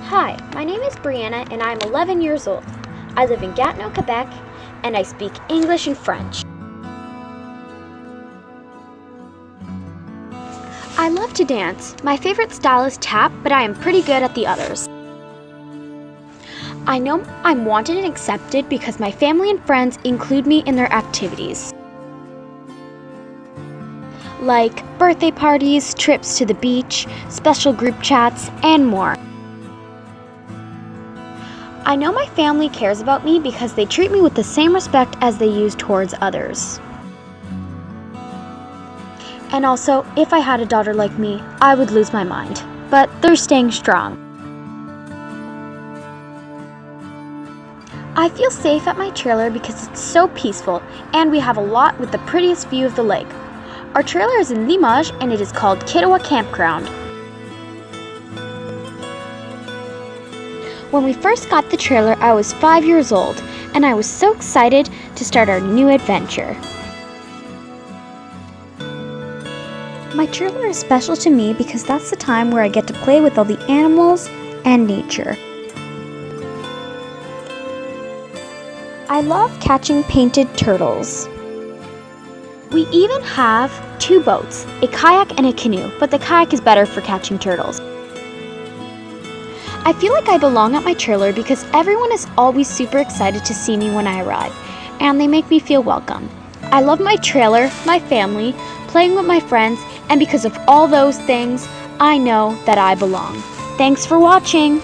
Hi, my name is Brianna and I'm 11 years old. I live in Gatineau, Quebec, and I speak English and French. I love to dance. My favorite style is tap, but I am pretty good at the others. I know I'm wanted and accepted because my family and friends include me in their activities, like birthday parties, trips to the beach, special group chats, and more. I know my family cares about me because they treat me with the same respect as they use towards others. And also, if I had a daughter like me, I would lose my mind. But they're staying strong. I feel safe at my trailer because it's so peaceful and we have a lot with the prettiest view of the lake. Our trailer is in Limoges and it is called Kiddawa Campground. When we first got the trailer, I was 5 years old and I was so excited to start our new adventure. My trailer is special to me because that's the time where I get to play with all the animals and nature. I love catching painted turtles. We even have 2 boats, a kayak and a canoe, but the kayak is better for catching turtles. I feel like I belong at my trailer because everyone is always super excited to see me when I arrive, and they make me feel welcome. I love my trailer, my family, playing with my friends, and because of all those things, I know that I belong. Thanks for watching!